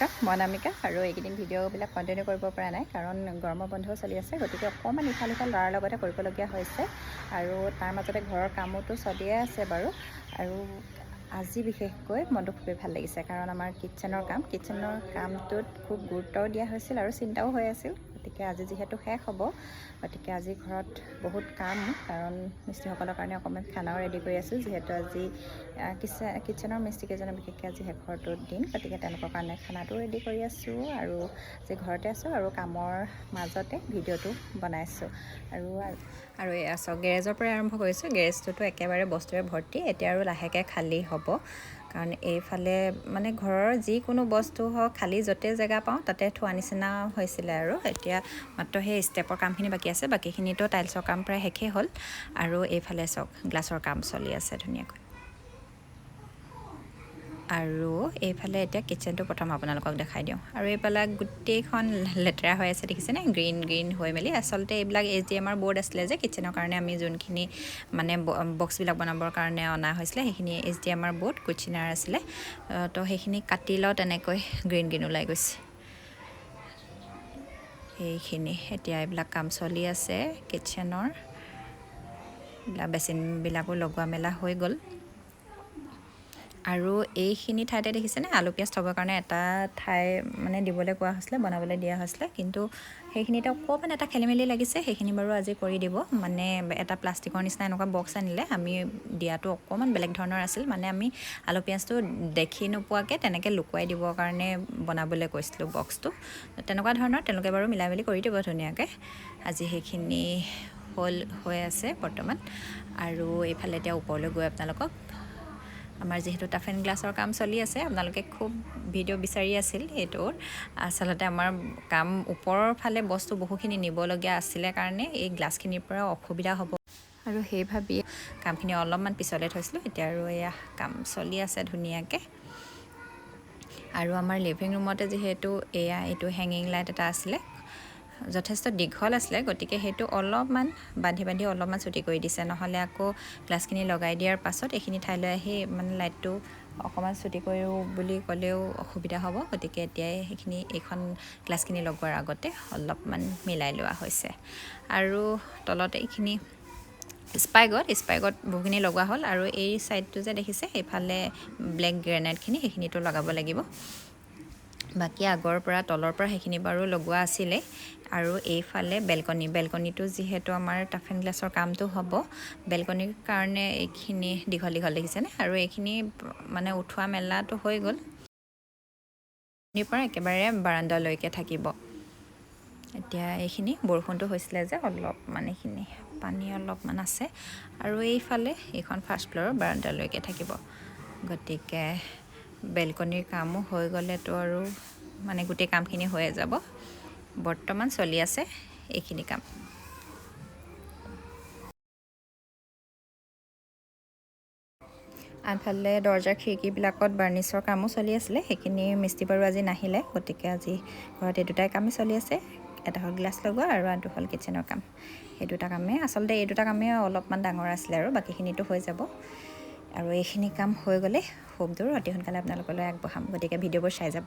মই নামিকা আৰু এইকেইদিন ভিডিঅ'বিলাক কণ্টিনিউ কৰিব পৰা নাই কাৰণ গৰমৰ বন্ধও চলি আছে গতিকে অকণমান ইফাল সিফাল ল'ৰাৰ লগতে কৰিবলগীয়া হৈছে আৰু তাৰ মাজতে ঘৰৰ কামোতো চলিয়ে আছে বাৰু আৰু আজি বিশেষকৈ মনটো খুবেই ভাল লাগিছে কাৰণ আমাৰ কিটচেনৰ কামটোত খুব গুৰুত্বও দিয়া হৈছিল আৰু চিন্তাও হৈ আছিল গতিকে আজি যিহেতু শেষ হ'ব গতিকে আজি ঘৰত বহুত কাম কাৰণ মিস্ত্ৰীসকলৰ কাৰণে অকণমান খানাও ৰেডি কৰি আছোঁ যিহেতু আজি কিটচেনৰ মিস্ত্ৰীকেইজনৰ বিশেষকৈ আজি শেষৰটো দিন গতিকে তেওঁলোকৰ কাৰণে খানাটো ৰেডি কৰি আছোঁ আৰু যে ঘৰতে আছোঁ আৰু কামৰ মাজতে ভিডিঅ'টো বনাইছোঁ আৰু এয়া চাওক গেৰেজৰ পৰাই আৰম্ভ কৰিছোঁ গেৰেজটোতো একেবাৰে বস্তুৰে ভৰ্তি এতিয়া আৰু লাহেকৈ খালী হ'ব কাৰণ এইফালে মানে ঘৰৰ যিকোনো বস্তু হওক খালী য'তে জেগা পাওঁ তাতে থোৱা নিচিনা হৈছিলে আৰু এতিয়া মাত্ৰ সেই ষ্টেপৰ কামখিনি বাকী আছে বাকীখিনিতো টাইলছৰ কাম প্ৰায় শেষেই হ'ল আৰু এইফালে চাওক গ্লাছৰ কাম চলি আছে ধুনীয়াকৈ আৰু এইফালে এতিয়া কিটচেনটো প্ৰথম আপোনালোকক দেখাই দিওঁ আৰু এইফালে গোটেইখন লেতেৰা হৈ আছে দেখিছেনে গ্ৰীণ হৈ মেলি আচলতে এইবিলাক HDMৰ বৰ্ড আছিলে যে কিটচেনৰ কাৰণে আমি যোনখিনি মানে বক্সবিলাক বনাবৰ কাৰণে অনা হৈছিলে সেইখিনি HDMৰ বৰ্ড কুচিনাৰ আছিলে তো সেইখিনি কাটি লওঁ তেনেকৈ গ্ৰীণ ওলাই গৈছে এইখিনি এতিয়া এইবিলাক কাম চলি আছে কিটচেনৰ বেচিনবিলাকো লগোৱা মেলা হৈ গ'ল আৰু এইখিনি ঠাইতে দেখিছেনে আলু পিঁয়াজ থবৰ কাৰণে এটা ঠাই মানে দিবলৈ কোৱা হৈছিলে বনাবলৈ দিয়া হৈছিলে কিন্তু সেইখিনিতে অকণমান এটা খেলিমেলি লাগিছে সেইখিনি বাৰু আজি কৰি দিব মানে এটা প্লাষ্টিকৰ নিচিনা এনেকুৱা বক্স আনিলে আমি দিয়াটো অকণমান বেলেগ ধৰণৰ আছিল মানে আমি আলু পিঁয়াজটো দেখি নোপোৱাকৈ তেনেকৈ লুকুৱাই দিবৰ কাৰণে বনাবলৈ কৈছিলোঁ বক্সটো তেনেকুৱা ধৰণৰ তেওঁলোকে বাৰু মিলাই মেলি কৰি দিব ধুনীয়াকৈ আজি সেইখিনি হৈ আছে বৰ্তমান আৰু এইফালে এতিয়া ওপৰলৈ গৈ আপোনালোকক আমাৰ যিহেতু টাফ এণ্ড গ্লাছৰ কাম চলি আছে আপোনালোকে খুব ভিডিঅ' বিচাৰি আছিল এইটোৰ আচলতে আমাৰ কাম ওপৰৰ ফালে বস্তু বহুখিনি নিবলগীয়া আছিলে কাৰণে এই গ্লাছখিনিৰ পৰা অসুবিধা হ'ব আৰু সেই ভাবি কামখিনি অলপমান পিছলৈ থৈছিলোঁ এতিয়া আৰু এয়া কাম চলি আছে ধুনীয়াকৈ আৰু আমাৰ লিভিং ৰুমতে যিহেতু এইটো হেঙিং লাইট এটা আছিলে যথেষ্ট দীঘল আছিলে গতিকে সেইটো অলপমান বান্ধি অলপমান ছুটি কৰি দিছে নহ'লে আকৌ গ্লাছখিনি লগাই দিয়াৰ পাছত এইখিনি ঠাইলৈ আহি মানে লাইটটো অকণমান ছুটি কৰিও বুলি ক'লেও অসুবিধা হ'ব গতিকে এতিয়াই এইখন গ্লাছখিনি লগোৱাৰ আগতে অলপমান মিলাই লোৱা হৈছে আৰু তলত এইখিনি স্পাইগত বহুখিনি লগোৱা হ'ল আৰু এই ছাইডটো যে দেখিছে এইফালে ব্লেক গ্ৰেনাইটখিনি সেইখিনিতো লগাব লাগিব বাকী আগৰ পৰা তলৰ পৰা সেইখিনি বাৰু লগোৱা আছিলে আৰু এইফালে বেলকনিটো যিহেতু আমাৰ টাফ এণ্ড গ্লাছৰ কামটো হ'ব বেলকনিৰ কাৰণে এইখিনি দীঘল দেখিছেনে আৰু এইখিনি মানে উঠোৱা মেলাটো হৈ গ'ল এইখিনিৰ পৰা একেবাৰে বাৰাণ্ডালৈকে থাকিব এতিয়া এইখিনি বৰষুণটো হৈছিলে যে অলপমান এইখিনি পানী অলপমান আছে আৰু এইফালে এইখন ফাৰ্ষ্ট ফ্ল'ৰৰ বাৰাণ্ডালৈকে থাকিব গতিকে বেলকনিৰ কামো হৈ গ'লেতো আৰু মানে গোটেই কামখিনি হৈয়ে যাব বৰ্তমান চলি আছে এইখিনি কাম আনফালে দৰ্জাৰ খিৰিকীবিলাকত বাৰ্নিছৰ কামো চলি আছিলে সেইখিনি মিস্ত্ৰী বাৰু আজি নাহিলে গতিকে আজি ঘৰত এই দুটাই কামেই চলি আছে এটা হ'ল গ্লাছ লগোৱা আৰু আনটো হ'ল কিটচেনৰ কাম এই দুটা কামেই অলপমান ডাঙৰ আছিলে আৰু বাকীখিনিতো হৈ যাব আৰু এইখিনি কাম হৈ গ'লে খুব দূৰ অতি সোনকালে আপোনালোকলৈ আগবঢ়াম গতিকে ভিডিঅ'বোৰ চাই যাব